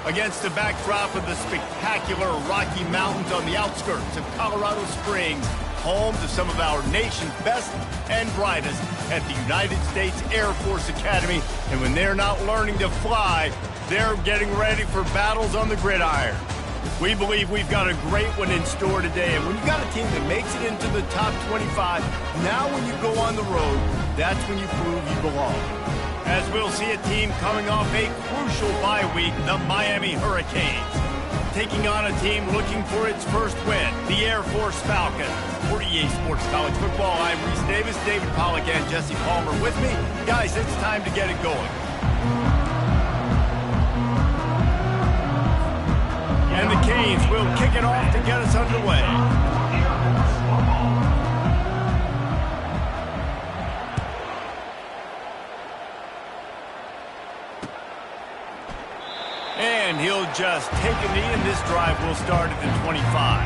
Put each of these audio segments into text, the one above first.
Against the backdrop of the spectacular Rocky Mountains on the outskirts of Colorado Springs, home to some of our nation's best and brightest at the United States Air Force Academy. And when they're not learning to fly, they're getting ready for battles on the gridiron. We believe we've got a great one in store today. And when you've got a team that makes it into the top 25, now when you go on the road, that's when you prove you belong. As we'll see a team coming off a crucial bye week, the Miami Hurricanes, taking on a team looking for its first win, the Air Force Falcons. For EA Sports College Football, I'm Reese Davis, David Pollack, and Jesse Palmer with me. Guys, it's time to get it going. And the Canes will kick it off to get us underway. And he'll just take a knee, and this drive will start at the 25.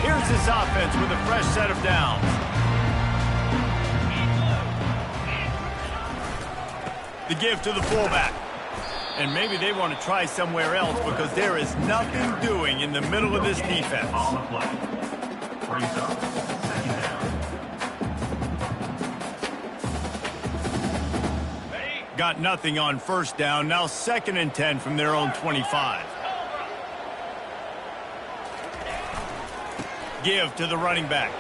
Here's this offense with a fresh set of downs. The give to the fullback. And maybe they want to try somewhere else because there is nothing doing in the middle of this defense. Got nothing on first down. Now 2nd and 10 from their own 25. Give to the running back.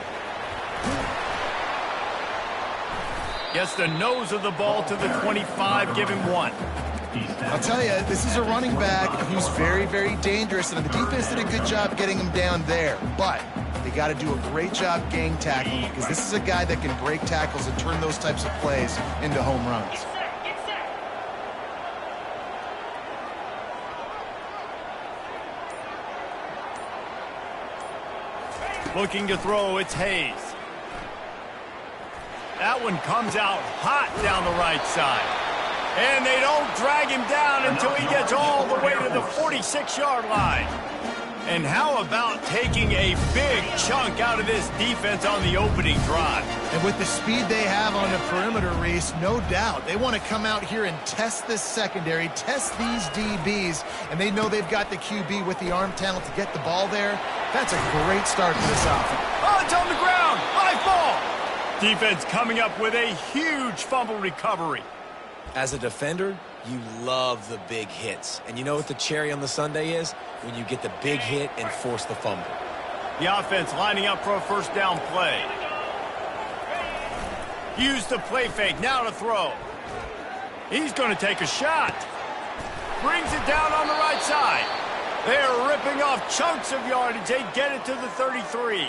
Gets the nose of the ball to the 25. Give him 1. I'll tell you, this is a running back who's very, very dangerous, and the defense did a good job getting him down there. But they got to do a great job gang tackling because this is a guy that can break tackles and turn those types of plays into home runs. Looking to throw, it's Hayes. That one comes out hot down the right side. And they don't drag him down until he gets all the way to the 46-yard line. And how about taking a big chunk out of this defense on the opening drive? And with the speed they have on the perimeter, Reese, no doubt, they want to come out here and test this secondary, test these DBs, and they know they've got the QB with the arm talent to get the ball there. That's a great start to this offense. Oh, it's on the ground. High ball. Defense coming up with a huge fumble recovery. As a defender, you love the big hits. And you know what the cherry on the sundae is? When you get the big hit and force the fumble. The offense lining up for a first down play. Use the play fake, now to throw. He's going to take a shot. Brings it down on the right side. They're ripping off chunks of yardage. They get it to the 33.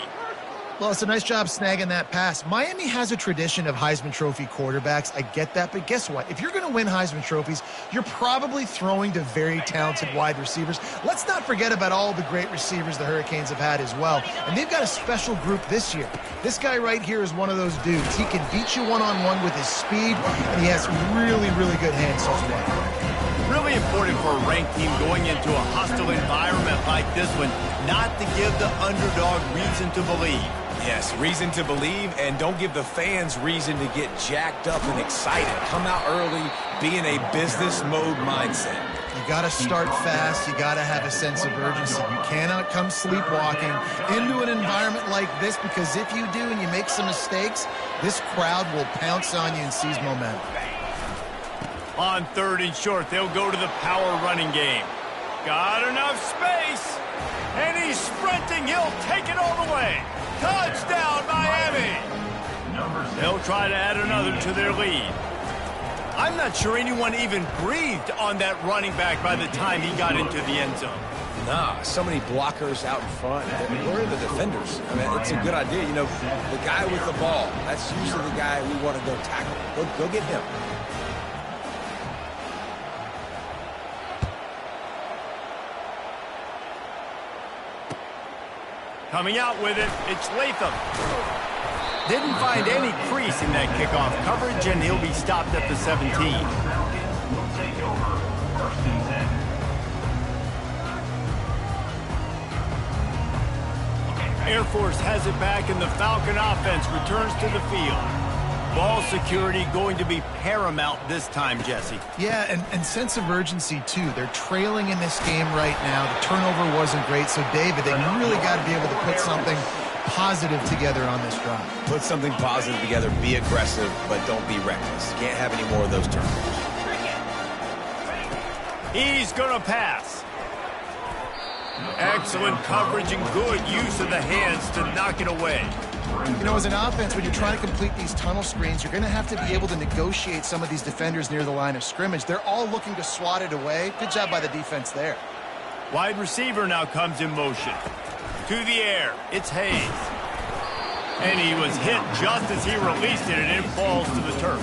Well, it's a nice job snagging that pass. Miami has a tradition of Heisman Trophy quarterbacks. I get that, but guess what? If you're going to win Heisman Trophies, you're probably throwing to very talented wide receivers. Let's not forget about all the great receivers the Hurricanes have had as well. And they've got a special group this year. This guy right here is one of those dudes. He can beat you one-on-one with his speed, and he has really, really good hands as well. Really important for a ranked team going into a hostile environment like this one, not to give the underdog reason to believe. Yes, reason to believe, and don't give the fans reason to get jacked up and excited. Come out early, be in a business mode mindset. You got to start fast. You got to have a sense of urgency. You cannot come sleepwalking into an environment like this, because if you do and you make some mistakes, this crowd will pounce on you and seize momentum. On 3rd and short, they'll go to the power running game. Got enough space. And he's sprinting. He'll take it all the way. Touchdown, Miami. They'll try to add another to their lead. I'm not sure anyone even breathed on that running back by the time he got into the end zone. Nah, so many blockers out in front. Where are the defenders? I mean, it's a good idea. You know, the guy with the ball, that's usually the guy we want to go tackle. Go get him. Coming out with it, it's Latham. Didn't find any crease in that kickoff coverage, and he'll be stopped at the 17. Air Force has it back, and the Falcon offense returns to the field. Ball security going to be paramount this time, Jesse. Yeah, and sense of urgency, too. They're trailing in this game right now. The turnover wasn't great, so, David, they really got to be able to put something positive together on this drive. Put something positive together, be aggressive, but don't be reckless. Can't have any more of those turnovers. He's going to pass. Excellent coverage and good use of the hands to knock it away. You know, as an offense, when you're trying to complete these tunnel screens, you're going to have to be able to negotiate some of these defenders near the line of scrimmage. They're all looking to swat it away. Good job by the defense there. Wide receiver now comes in motion. To the air, it's Hayes. And he was hit just as he released it, and it falls to the turf.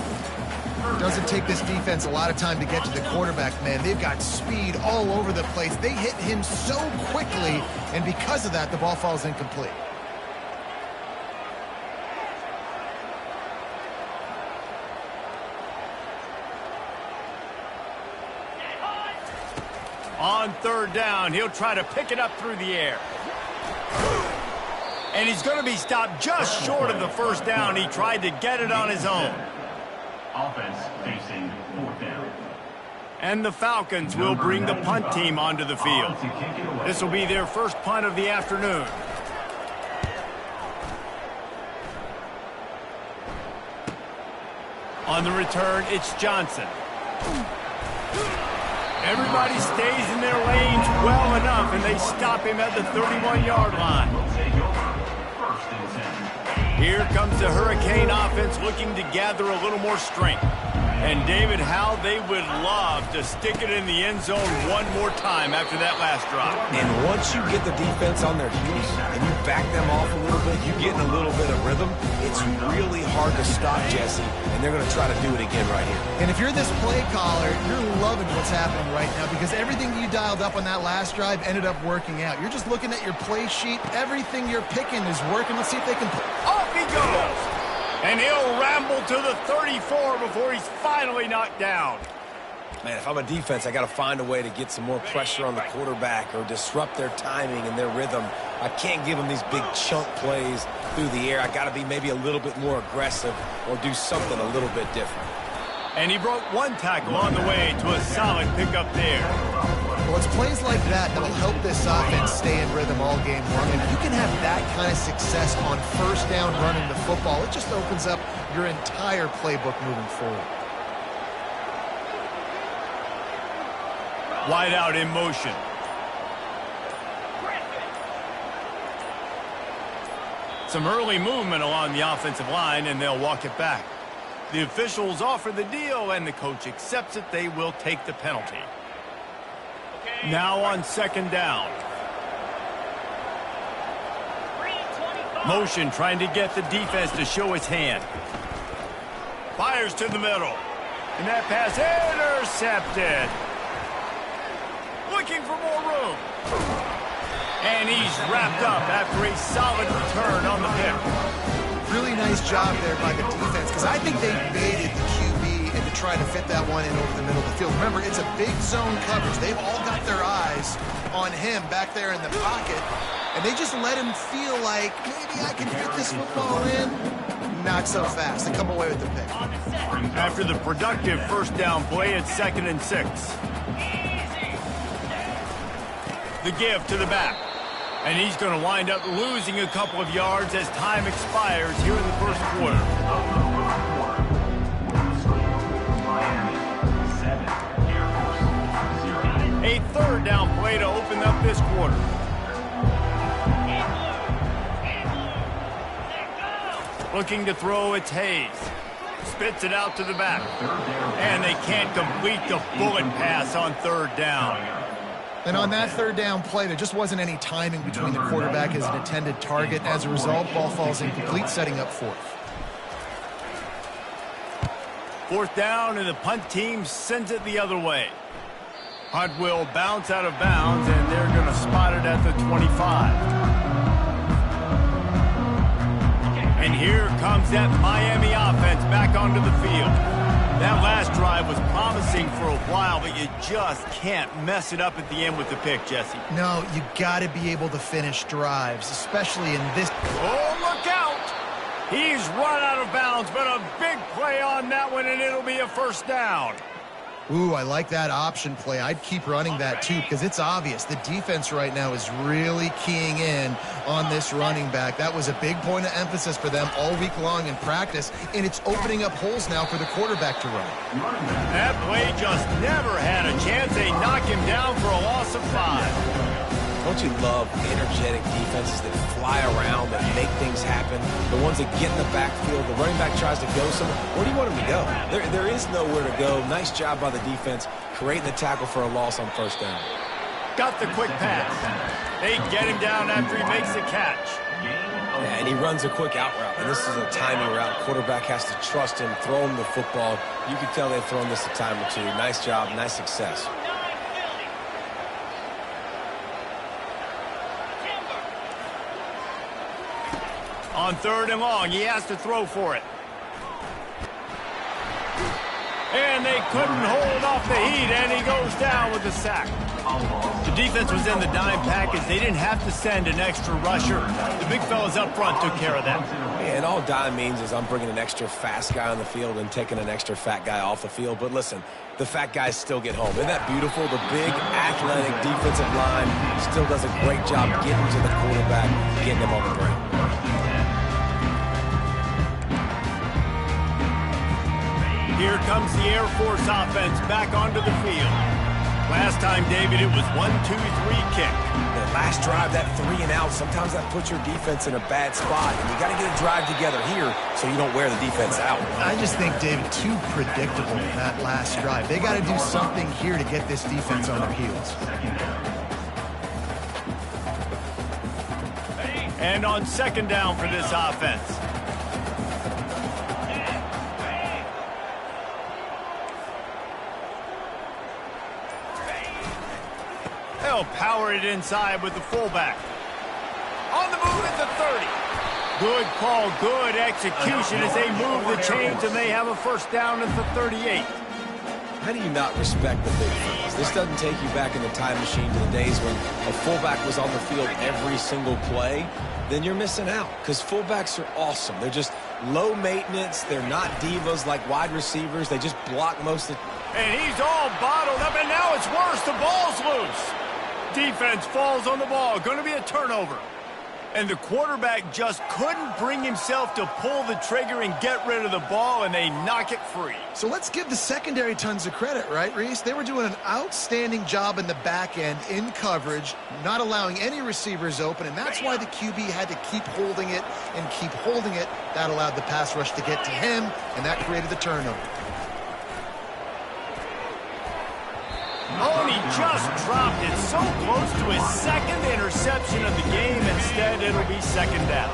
It doesn't take this defense a lot of time to get to the quarterback, man. They've got speed all over the place. They hit him so quickly, and because of that, the ball falls incomplete. On 3rd down, he'll try to pick it up through the air. And he's going to be stopped just short of the 1st down. He tried to get it on his own. Offense facing 4th down. And the Falcons will bring the punt team onto the field. This will be their first punt of the afternoon. On the return, it's Johnson. Everybody stays in their lanes well enough, and they stop him at the 31-yard line. Here comes the Hurricane offense looking to gather a little more strength. And, David, how they would love to stick it in the end zone one more time after that last drive. And once you get the defense on their heels and you back them off a little bit, you get in a little bit of rhythm, it's really hard to stop Jesse, and they're going to try to do it again right here. And if you're this play caller, you're loving what's happening right now because everything you dialed up on that last drive ended up working out. You're just looking at your play sheet. Everything you're picking is working. Let's see if they can... Off he goes! And he'll ramble to the 34 before he's finally knocked down. Man, if I'm a defense, I got to find a way to get some more pressure on the quarterback or disrupt their timing and their rhythm. I can't give them these big chunk plays through the air. I got to be maybe a little bit more aggressive or do something a little bit different. And he broke one tackle on the way to a solid pickup there. Well, it's plays like that that'll help this offense stay in rhythm all game long. And if you can have that kind of success on 1st down running the football, it just opens up your entire playbook moving forward. Wide out in motion. Some early movement along the offensive line, and they'll walk it back. The officials offer the deal, and the coach accepts it. They will take the penalty. Now on 2nd down. Motion trying to get the defense to show its hand. Fires to the middle. And that pass intercepted. Looking for more room. And he's wrapped up after a solid return on the pick. Really nice job there by the defense because I think they baited the QB into trying to fit that one in over the middle of the field. Remember, it's a big zone coverage. They've all got their eyes on him back there in the pocket, and they just let him feel like maybe I can fit this football in. Not so fast. They come away with the pick. After the productive 1st down play, it's 2nd and 6. The give to the back. And he's going to wind up losing a couple of yards as time expires here in the 1st quarter. third down play to open up this quarter. Looking to throw, it's Hayes. Spits it out to the back. And they can't complete the bullet pass on third down. And on that third down play, there just wasn't any timing between the quarterback and his intended target. As a result, ball falls incomplete, setting up fourth. Fourth down, and the punt team sends it the other way. Punt will bounce out of bounds, and they're going to spot it at the 25. And here comes that Miami offense back onto the field. That last drive was promising for a while, but you just can't mess it up at the end with the pick, Jesse. No, you got to be able to finish drives, especially in this. Oh, look out! He's run out of bounds, but a big play on that one, and it'll be a first down. Ooh, I like that option play. I'd keep running that, too, because it's obvious. The defense right now is really keying in on this running back. That was a big point of emphasis for them all week long in practice, and it's opening up holes now for the quarterback to run. That play just never had a chance. They knock him down for a loss of 5. Don't you love energetic defenses that fly around, that make things happen? The ones that get in the backfield, the running back tries to go somewhere. Where do you want him to go? There is nowhere to go. Nice job by the defense, creating the tackle for a loss on first down. Got the quick pass. They get him down after he makes the catch. Yeah, and he runs a quick out route, and this is a timing route. Quarterback has to trust him, throw him the football. You can tell they've thrown this a time or two. Nice job, nice success. On third and long, he has to throw for it. And they couldn't hold off the heat, and he goes down with the sack. The defense was in the dime package. They didn't have to send an extra rusher. The big fellas up front took care of that. Yeah, and all dime means is I'm bringing an extra fast guy on the field and taking an extra fat guy off the field. But listen, the fat guys still get home. Isn't that beautiful? The big, athletic defensive line still does a great job getting to the quarterback, getting him on the ground. Here comes the Air Force offense back onto the field. Last time, David, it was 1-2-3 kick. The last drive, that 3 and out, sometimes that puts your defense in a bad spot. And you got to get a drive together here so you don't wear the defense out. I just think, David, too predictable in that last drive. They got to do something here to get this defense on their heels. And on second down for this offense. They'll power it inside with the fullback. On the move at the 30. Good call, good execution as they move the chains, and they have a first down at the 38. How do you not respect the big fellas? This doesn't take you back in the time machine to the days when a fullback was on the field every single play. Then you're missing out, because fullbacks are awesome. They're just low maintenance. They're not divas like wide receivers. They just block most of the... And he's all bottled up, and now it's worse. The ball's loose. Defense falls on the ball. Going to be a turnover. And the quarterback just couldn't bring himself to pull the trigger and get rid of the ball, and they knock it free. So let's give the secondary tons of credit, right, Reese? They were doing an outstanding job in the back end, in coverage, not allowing any receivers open, and that's why the QB had to keep holding it and keep holding it. That allowed the pass rush to get to him, and that created the turnover. Oh, and he just dropped it so close to his second interception of the game. Instead, it'll be second down.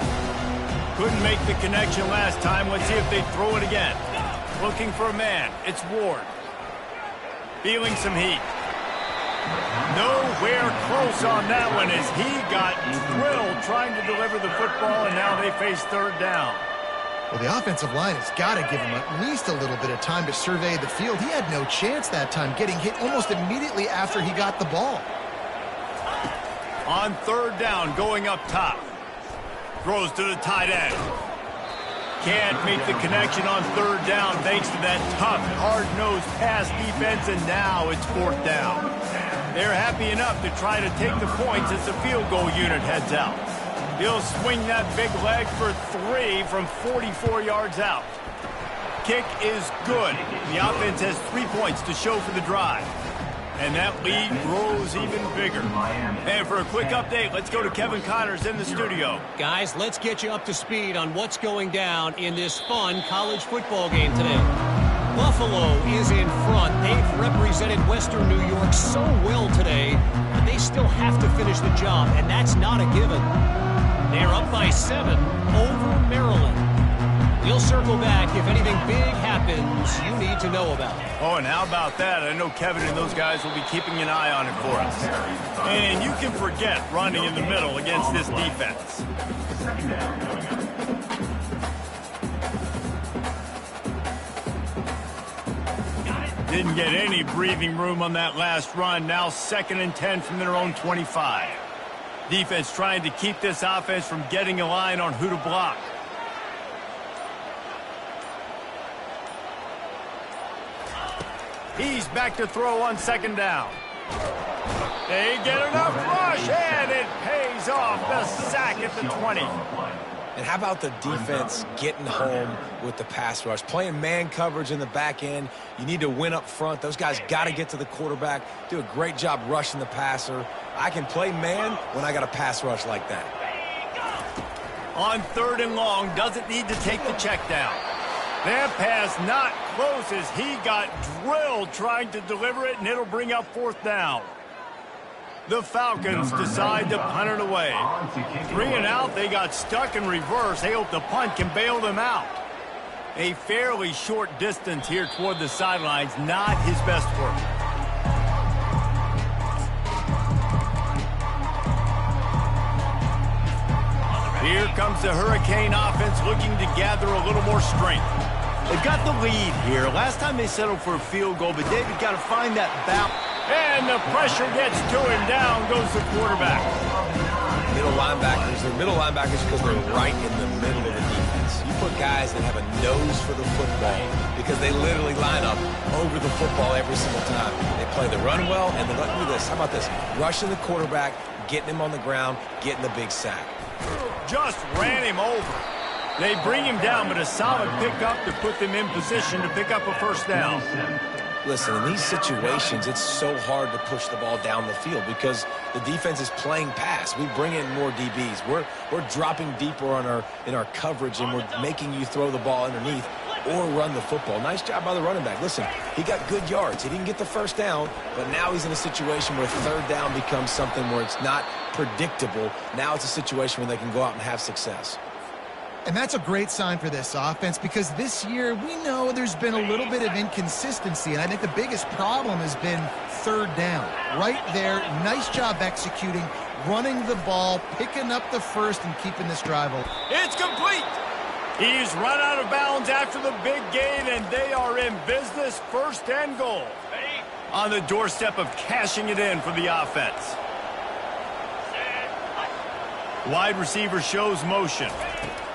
Couldn't make the connection last time. Let's see if they throw it again. Looking for a man. It's Ward. Feeling some heat. Nowhere close on that one as he got drilled trying to deliver the football, and now they face third down. Well, the offensive line has got to give him at least a little bit of time to survey the field. He had no chance that time, getting hit almost immediately after he got the ball. On third down, going up top. Throws to the tight end. Can't make the connection on third down thanks to that tough, hard-nosed pass defense, and now it's fourth down. They're happy enough to try to take the points as the field goal unit heads out. He'll swing that big leg for 3 from 44 yards out. Kick is good. The offense has 3 points to show for the drive. And that lead grows even bigger. And for a quick update, let's go to Kevin Connors in the studio. Guys, let's get you up to speed on what's going down in this fun college football game today. Buffalo is in front. They've represented Western New York so well today, but they still have to finish the job, and that's not a given. They're up by 7 over Maryland. We'll circle back if anything big happens you need to know about. Oh, and how about that? I know Kevin and those guys will be keeping an eye on it for us. And you can forget running in the middle against this defense. Didn't get any breathing room on that last run. Now 2nd and 10 from their own 25. Defense trying to keep this offense from getting a line on who to block. He's back to throw on 2nd down. They get enough rush, and it pays off. The sack at the 20. And how about the defense getting home with the pass rush? Playing man coverage in the back end. You need to win up front. Those guys got to get to the quarterback. Do a great job rushing the passer. I can play man when I got a pass rush like that. On 3rd and long, doesn't need to take the check down. That pass not close as he got drilled trying to deliver it, and it'll bring up 4th down. The Falcons decide to punt it away. 3 and out, they got stuck in reverse. They hope the punt can bail them out. A fairly short distance here toward the sidelines, not his best work. Here comes the Hurricane offense looking to gather a little more strength. They've got the lead here. Last time they settled for a field goal, but David got to find that balance. And the pressure gets to him. Down goes the quarterback. Middle linebackers, they're middle linebackers because they're right in the middle of the defense. You put guys that have a nose for the football because they literally line up over the football every single time. They play the run well, and look at this. How about this? Rushing the quarterback, getting him on the ground, getting the big sack. Just ran him over. They bring him down, but a solid pickup to put them in position to pick up a 1st down. Listen, in these situations, it's so hard to push the ball down the field because the defense is playing pass. We bring in more DBs. We're dropping deeper in our coverage, and we're making you throw the ball underneath or run the football. Nice job by the running back. Listen, he got good yards. He didn't get the 1st down, but now he's in a situation where 3rd down becomes something where it's not predictable. Now it's a situation where they can go out and have success. And that's a great sign for this offense because this year we know there's been a little bit of inconsistency, and I think the biggest problem has been 3rd down. Right there, nice job executing, running the ball, picking up the 1st, and keeping this drive open. It's complete. He's run out of bounds after the big gain, and they are in business. 1st and goal. On the doorstep of cashing it in for the offense. Wide receiver shows motion.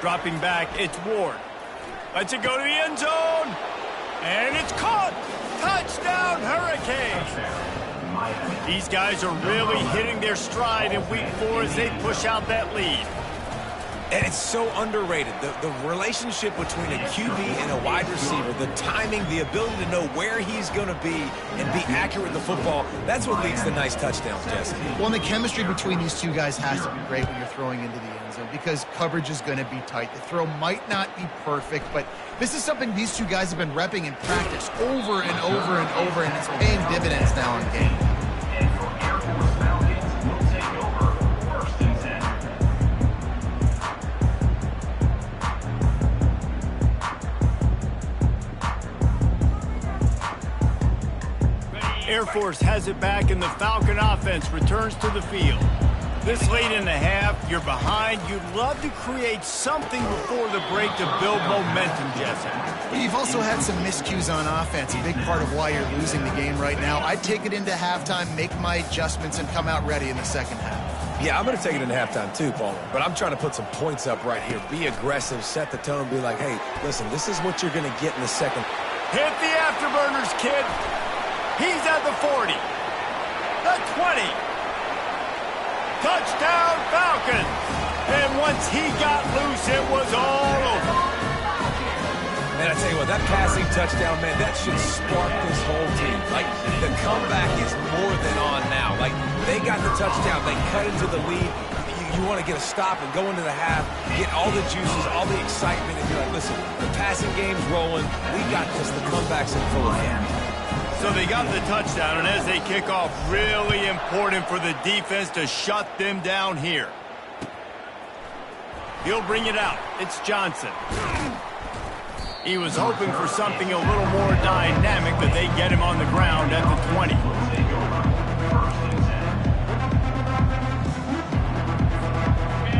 Dropping back, it's Ward. Lets it go to the end zone. And it's caught. Touchdown, Hurricanes. These guys are really hitting their stride in week 4 as they push out that lead. And it's so underrated. The relationship between a QB and a wide receiver, the timing, the ability to know where he's going to be and be accurate with the football, that's what leads to nice touchdowns, Jesse. Well, and the chemistry between these two guys has to be great when you're throwing into the end zone because coverage is going to be tight. The throw might not be perfect, but this is something these two guys have been repping in practice over and over and over, and it's paying dividends now in game. Air Force has it back, and the Falcon offense returns to the field. This late in the half, you're behind. You'd love to create something before the break to build momentum, Jesse. You've also had some miscues on offense, a big part of why you're losing the game right now. I'd take it into halftime, make my adjustments, and come out ready in the 2nd half. Yeah, I'm going to take it into halftime too, Paul. But I'm trying to put some points up right here. Be aggressive, set the tone, be like, hey, listen, this is what you're going to get in the 2nd. Hit the afterburners, kid. He's at the 40, the 20. Touchdown, Falcons. And once he got loose, it was all over. And I tell you you what, that passing touchdown, man, that should spark this whole team. Like, the comeback is more than on now. Like, they got the touchdown. They cut into the lead. You want to get a stop and go into the half, get all the juices, all the excitement, and be like, listen, the passing game's rolling. We got this. The comeback's in full effect. So they got the touchdown, and as they kick off, really important for the defense to shut them down here. He'll bring it out. It's Johnson. He was hoping for something a little more dynamic, but they get him on the ground at the 20.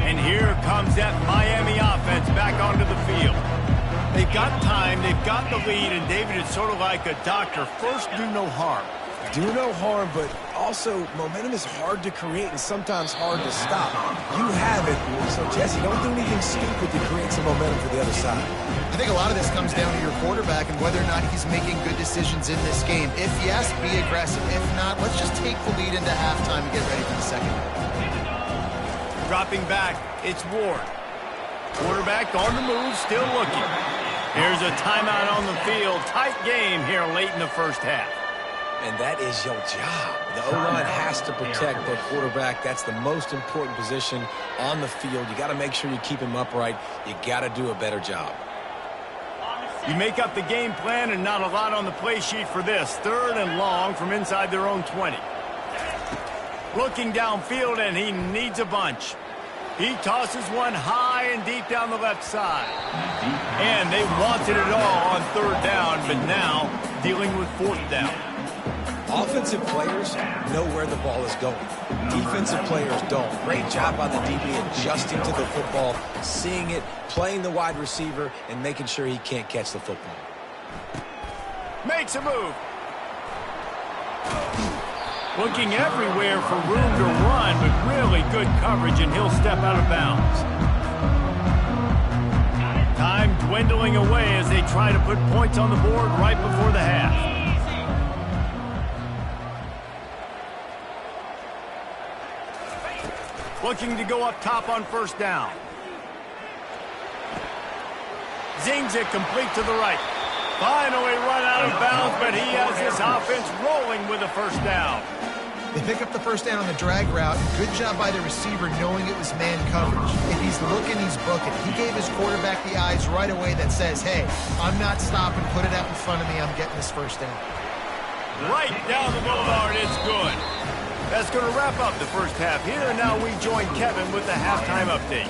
And here comes that Miami offense back onto the field. They've got time, they've got the lead, and David is sort of like a doctor. First, do no harm. Do no harm, but also momentum is hard to create and sometimes hard to stop. You have it, so Jesse, don't do anything stupid to create some momentum for the other side. I think a lot of this comes down to your quarterback and whether or not he's making good decisions in this game. If yes, be aggressive. If not, let's just take the lead into halftime and get ready for the second. Dropping back, it's Ward. Quarterback on the move, still looking. Here's a timeout on the field. Tight game here late in the first half. And that is your job. The O-line has to protect their quarterback. That's the most important position on the field. You got to make sure you keep him upright. You got to do a better job. You make up the game plan and not a lot on the play sheet for this. 3rd and long from inside their own 20. Looking downfield, and he needs a bunch. He tosses one high and deep down the left side. And they wanted it all on 3rd down, but now dealing with 4th down. Offensive players know where the ball is going. Defensive players don't. Great job by the DB adjusting to the football, seeing it, playing the wide receiver, and making sure he can't catch the football. Makes a move. Looking everywhere for room to run, but really good coverage, and he'll step out of bounds. Time dwindling away as they try to put points on the board right before the half. Looking to go up top on 1st down. Zings it complete to the right. Finally run out of bounds, but he has his offense rolling with a 1st down. They pick up the 1st down on the drag route. Good job by the receiver knowing it was man coverage. If he's looking, he's booking. He gave his quarterback the eyes right away that says, hey, I'm not stopping. Put it out in front of me. I'm getting this 1st down. Right down the boulevard. It's good. That's going to wrap up the first half here, and now we join Kevin with the halftime update.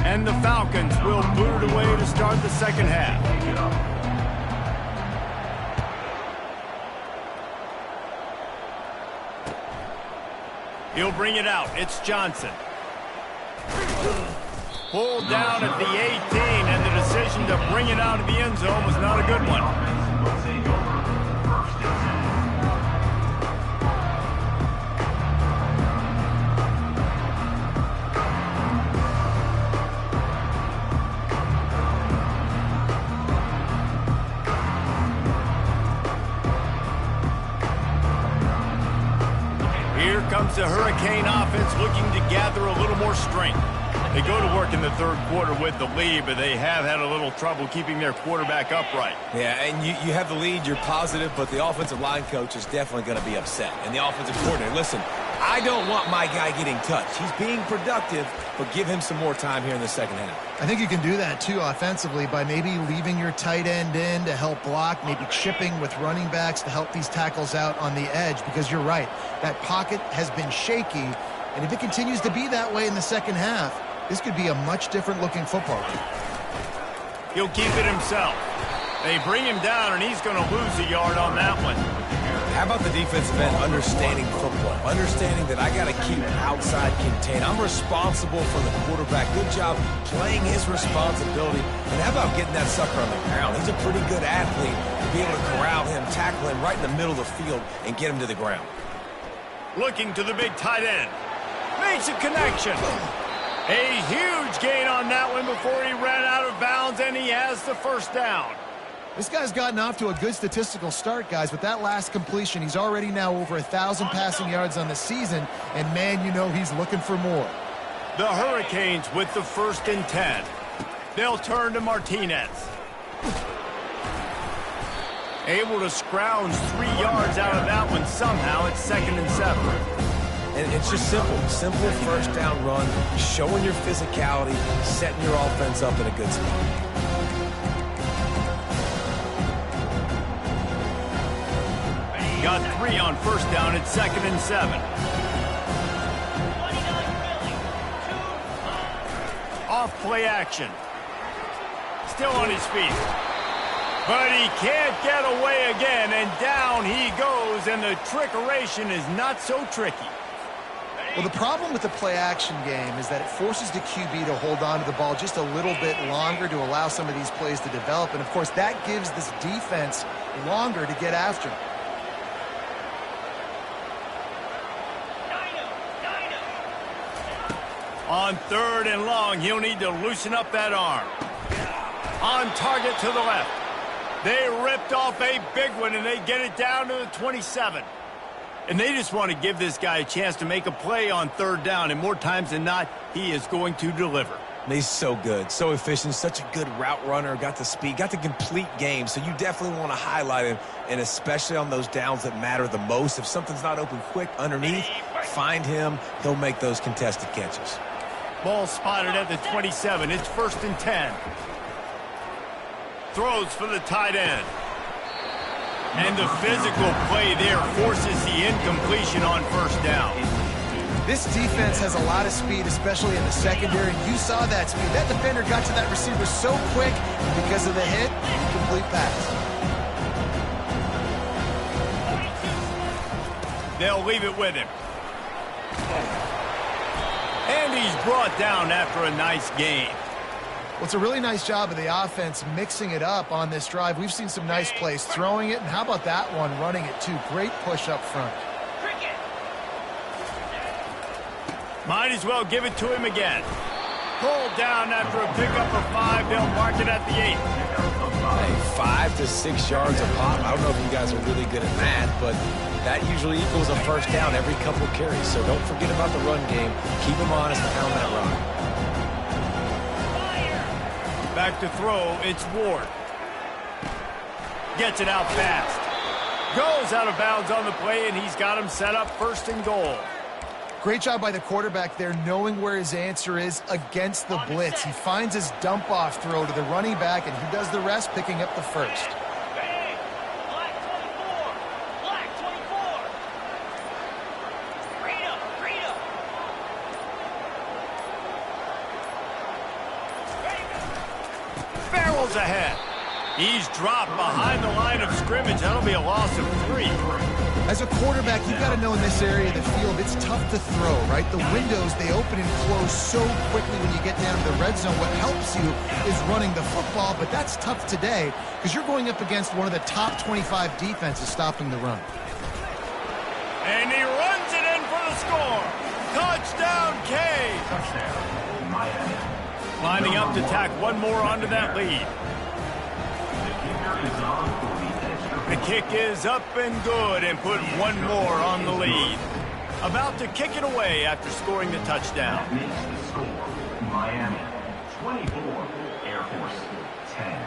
And the Falcons will boot it away to start the second half. He'll bring it out. It's Johnson. Pulled down at the 18, and the decision to bring it out of the end zone was not a good one. Here comes the Hurricane offense looking to gather a little more strength. They go to work in the 3rd quarter with the lead, but they have had a little trouble keeping their quarterback upright. Yeah, and you have the lead, you're positive, but the offensive line coach is definitely going to be upset. And the offensive coordinator, listen, I don't want my guy getting touched. He's being productive, but give him some more time here in the second half. I think you can do that, too, offensively, by maybe leaving your tight end in to help block, maybe chipping with running backs to help these tackles out on the edge, because you're right. That pocket has been shaky, and if it continues to be that way in the second half, this could be a much different-looking football game. He'll keep it himself. They bring him down, and he's going to lose a yard on that one. How about the defensive end understanding football? Understanding that I got to keep outside contained. I'm responsible for the quarterback. Good job playing his responsibility. And how about getting that sucker on the ground? He's a pretty good athlete to be able to corral him, tackle him right in the middle of the field, and get him to the ground. Looking to the big tight end. Makes a connection. A huge gain on that one before he ran out of bounds, and he has the 1st down. This guy's gotten off to a good statistical start, guys. With that last completion, he's already now over 1,000 passing yards on the season, and man, you know he's looking for more. The Hurricanes with the 1st and 10. They'll turn to Martinez. Able to scrounge 3 yards out of that one somehow. It's 2nd and 7. And it's just simple first down run, showing your physicality, setting your offense up in a good spot. Got 3 on 1st down. It's 2nd and 7. Off play action. Still on his feet. But he can't get away again, and down he goes, and the trickeration is not so tricky. Well, the problem with the play-action game is that it forces the QB to hold on to the ball just a little bit longer to allow some of these plays to develop, and of course that gives this defense longer to get after him. On 3rd and long, he'll need to loosen up that arm. On target to the left. They ripped off a big one, and they get it down to the 27. And they just want to give this guy a chance to make a play on 3rd down, and more times than not, he is going to deliver. He's so good, so efficient, such a good route runner, got the speed, got the complete game, so you definitely want to highlight him, and especially on those downs that matter the most. If something's not open quick underneath, find him. He'll make those contested catches. Ball spotted at the 27. It's 1st and 10. Throws for the tight end. And the physical play there forces the incompletion on 1st down. This defense has a lot of speed, especially in the secondary. You saw that speed. That defender got to that receiver so quick, and because of the hit, incomplete pass. They'll leave it with him. And he's brought down after a nice gain. Well, it's a really nice job of the offense mixing it up on this drive. We've seen some nice plays throwing it, and how about that one running it too? Great push up front. Might as well give it to him again. Pulled down after a pickup of 5. They'll mark it at the 8. Hey, 5 to 6 yards a pop. I don't know if you guys are really good at math, but that usually equals a 1st down every couple carries. So don't forget about the run game. Keep them honest and pound that run. Back to throw, it's Ward. Gets it out fast. Goes out of bounds on the play, and he's got him set up 1st and goal. Great job by the quarterback there, knowing where his answer is against the blitz. He finds his dump-off throw to the running back, and he does the rest, picking up the 1st. Barrels ahead. He's dropped behind the line of scrimmage. That'll be a loss of 3. As a quarterback, you've got to know in this area of the field, it's tough to throw, right? The windows, they open and close so quickly when you get down to the red zone. What helps you is running the football, but that's tough today because you're going up against one of the top 25 defenses stopping the run. And he runs it in for the score. Touchdown, K. Touchdown, Miami. Lining up to tack one more onto that lead. The kicker is on for the The kick is up and good, and put one more on the lead. About to kick it away after scoring the touchdown. That makes the score Miami 24, Air Force 10.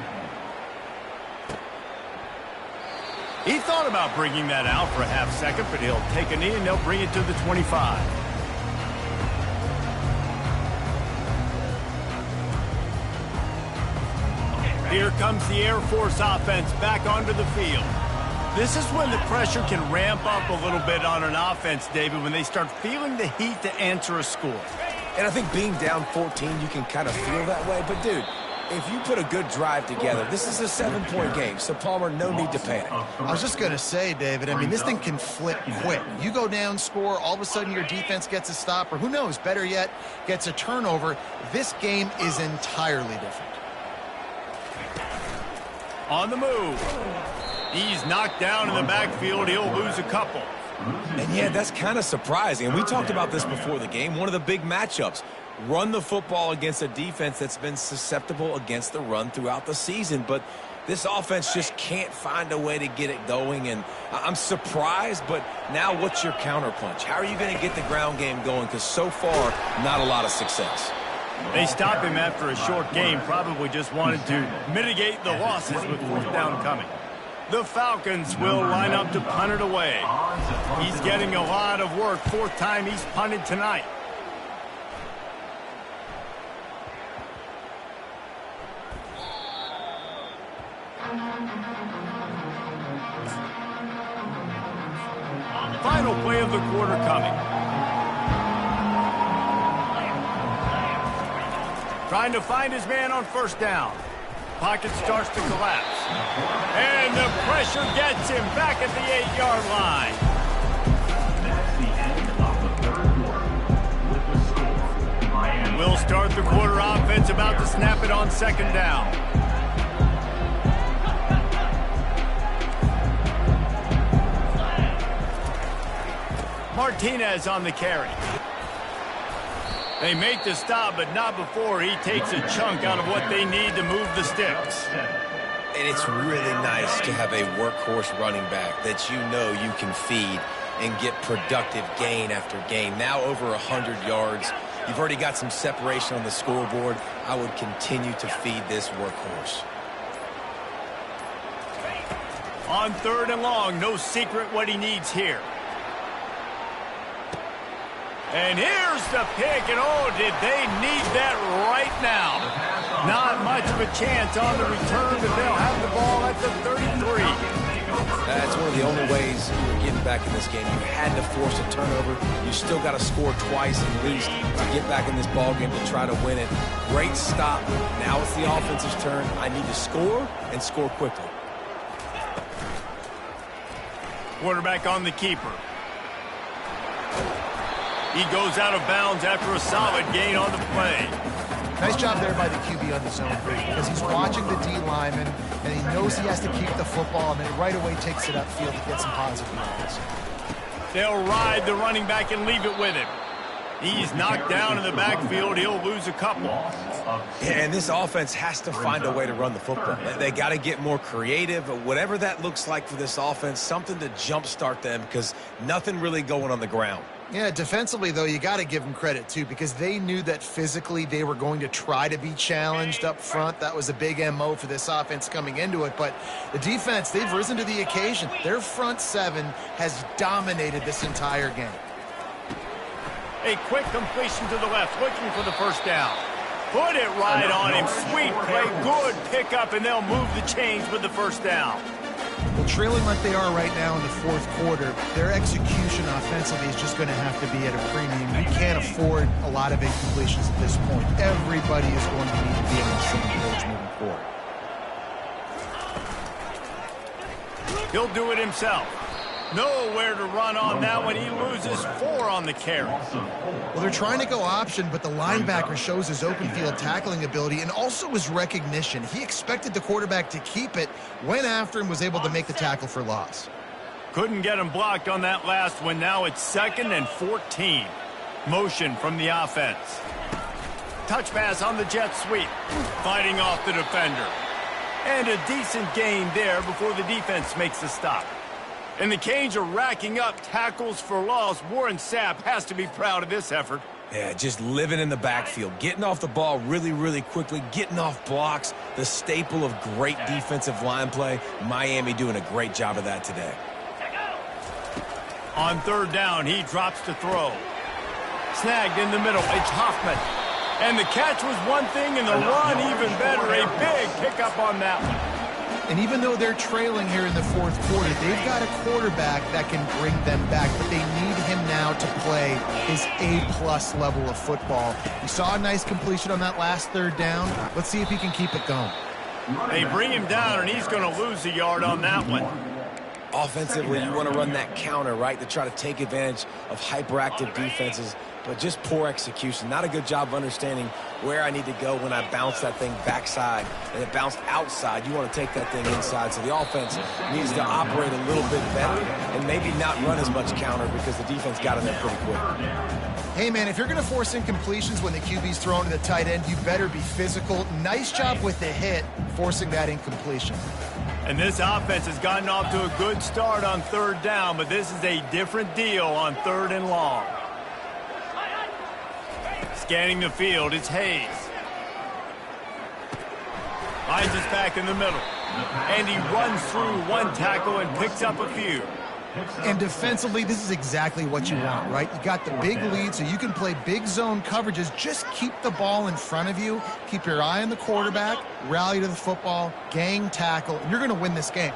He thought about bringing that out for a half second, but he'll take a knee and they'll bring it to the 25. Here comes the Air Force offense back onto the field. This is when the pressure can ramp up a little bit on an offense, David, when they start feeling the heat to answer a score. And I think being down 14, you can kind of feel that way. But, dude, if you put a good drive together, this is a 7-point game. So, Palmer, no need to panic. I was just going to say, David, I mean, this thing can flip quick. You go down, score, all of a sudden your defense gets a stop, or who knows, better yet, gets a turnover. This game is entirely different. On the move. He's knocked down in the backfield. He'll lose a couple. And, yeah, that's kind of surprising. And we talked about this before the game. One of the big matchups. Run the football against a defense that's been susceptible against the run throughout the season. But This offense just can't find a way to get it going, and I'm surprised, but now what's your counterpunch? How are you going to get the ground game going? Because so far, not a lot of success. They stopped him after a short game, probably just wanted to mitigate the losses with fourth down coming. The Falcons will line up to punt it away. He's getting a lot of work, fourth time he's punted tonight. Final play of the quarter coming. Trying to find his man on first down. Pocket starts to collapse. And the pressure gets him back at the 8-yard line. That's the end of the third quarter. With the score, Miami. We'll start the quarter offense, about to snap it on second down. Martinez on the carry. They make the stop, but not before he takes a chunk out of what they need to move the sticks. And it's really nice to have a workhorse running back that you know you can feed and get productive gain after gain. Now over 100 yards. You've already got some separation on the scoreboard. I would continue to feed this workhorse. On third and long, no secret what he needs here. And here's the pick, and oh, did they need that right now. Not much of a chance on the return, but they'll have the ball at the 33. That's one of the only ways you're getting back in this game. You had to force a turnover. You still got to score twice at least to get back in this ball game to try to win it. Great stop. Now it's the offense's turn. I need to score and score quickly. Quarterback on the keeper. He goes out of bounds after a solid gain on the play. Nice job there by the QB on the zone read, because he's watching the D lineman, and he knows he has to keep the football, and then right away takes it upfield to get some positive yards. They'll ride the running back and leave it with him. He's knocked down in the backfield. He'll lose a couple. And this offense has to find a way to run the football. They got to get more creative, whatever that looks like for this offense, something to jumpstart them, because nothing really going on the ground. Yeah, defensively, though, you got to give them credit, too, because they knew that physically they were going to try to be challenged up front. That was a big MO for this offense coming into it. But the defense, they've risen to the occasion. Their front seven has dominated this entire game. A quick completion to the left, looking for the first down. Put it right on him. Sweet play, good pickup, and they'll move the chains with the first down. Well, trailing like they are right now in the fourth quarter, their execution offensively is just going to have to be at a premium. You can't afford a lot of incompletions at this point. Everybody is going to need to be on the same page moving forward. He'll do it himself. Nowhere to run on that one. He loses 4 on the carry. Well, they're trying to go option, but the linebacker shows his open field tackling ability and also his recognition. He expected the quarterback to keep it, went after him, was able to make the tackle for loss. Couldn't get him blocked on that last one. Now it's 2nd and 14. Motion from the offense. Touch pass on the jet sweep. Fighting off the defender. And a decent gain there before the defense makes the stop. And the Canes are racking up tackles for loss. Warren Sapp has to be proud of this effort. Yeah, just living in the backfield, getting off the ball really, really quickly, getting off blocks, the staple of great defensive line play. Miami doing a great job of that today. On third down, he drops to throw. Snagged in the middle, it's Hoffman. And the catch was one thing, and the run even better. A big pickup on that one. And even though they're trailing here in the fourth quarter, they've got a quarterback that can bring them back, but they need him now to play his A-plus level of football. We saw a nice completion on that last third down. Let's see if he can keep it going. They bring him down, and he's going to lose a yard on that one. Offensively, you want to run that counter, right, to try to take advantage of hyperactive defenses, but just poor execution. Not a good job of understanding where I need to go when I bounce that thing backside and it bounced outside. You want to take that thing inside. So the offense needs to operate a little bit better and maybe not run as much counter because the defense got in there pretty quick. Hey, man, if you're going to force incompletions when the QB's thrown to the tight end, you better be physical. Nice job with the hit, forcing that incompletion. And this offense has gotten off to a good start on third down, but this is a different deal on third and long. Scanning the field, it's Hayes. Finds us back in the middle. And he runs through one tackle and picks up a few. And defensively, this is exactly what you want, right? You got the big lead, so you can play big zone coverages. Just keep the ball in front of you. Keep your eye on the quarterback. Rally to the football. Gang tackle. And you're going to win this game.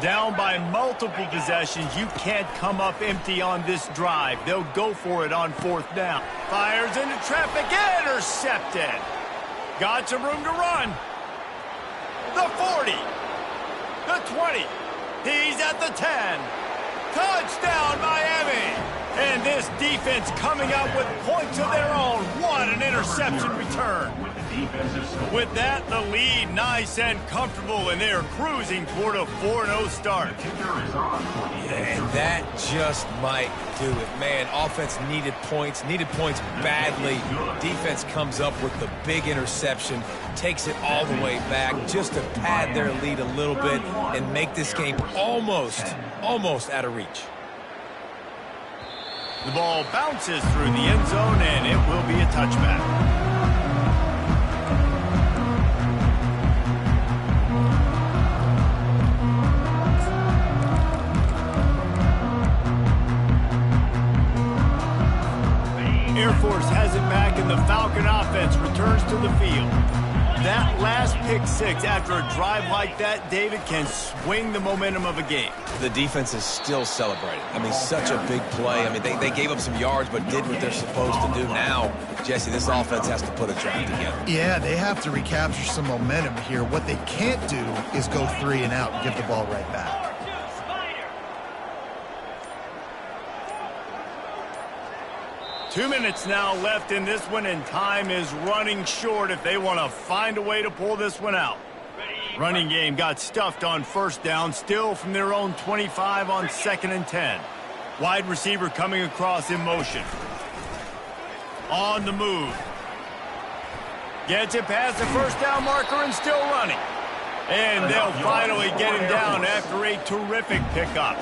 Down by multiple possessions. You can't come up empty on this drive. They'll go for it on fourth down. Fires into traffic. Intercepted. Got some room to run. The 40. The 20. He's at the 10. Touchdown, Miami! And this defense coming up with points of their own. What an interception return. With that, the lead nice and comfortable, and they're cruising toward a 4-0 start. And that just might do it. Man, offense needed points badly. Defense comes up with the big interception, takes it all the way back just to pad their lead a little bit and make this game almost out of reach. The ball bounces through the end zone, and it will be a touchback. Air Force has it back, and the Falcon offense returns to the field. That last pick six after a drive like that, David, can swing the momentum of a game. The defense is still celebrating. I mean, such a big play. I mean, they gave up some yards but did what they're supposed to do. Now, Jesse, this offense has to put a drive together. Yeah, they have to recapture some momentum here. What they can't do is go 3 and out and give the ball right back. Two minutes now left in this one, and time is running short if they want to find a way to pull this one out. Running game got stuffed on first down, still from their own 25 on 2nd and 10. Wide receiver coming across in motion. On the move. Gets it past the first down marker and still running. And they'll finally get him down after a terrific pickup.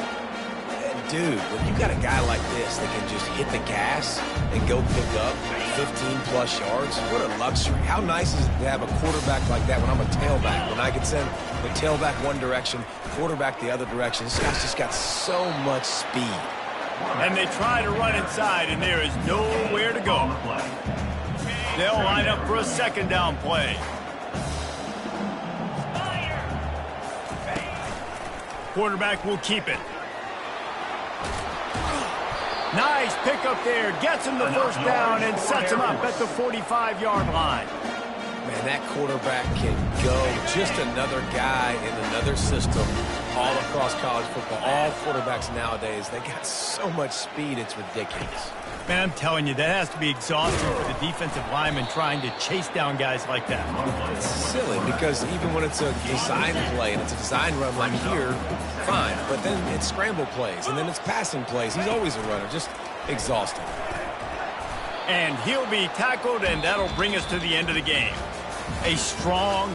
Dude, when you got a guy like this that can just hit the gas and go pick up 15-plus yards, what a luxury. How nice is it to have a quarterback like that when I'm a tailback, when I can send the tailback one direction, quarterback the other direction. This guy's just got so much speed. And they try to run inside, and there is nowhere to go. They'll line up for a second down play. Quarterback will keep it. Nice pickup there. Gets him the first down and sets him up at the 45-yard line. Man, that quarterback can go. Just another guy in another system all across college football. All quarterbacks nowadays, they got so much speed, it's ridiculous. Man, I'm telling you, that has to be exhausting for the defensive lineman trying to chase down guys like that. It's silly because even when it's a design play and it's a design run like here, fine. But then it's scramble plays and then it's passing plays. He's always a runner, just exhausting. And he'll be tackled, and that'll bring us to the end of the game. A strong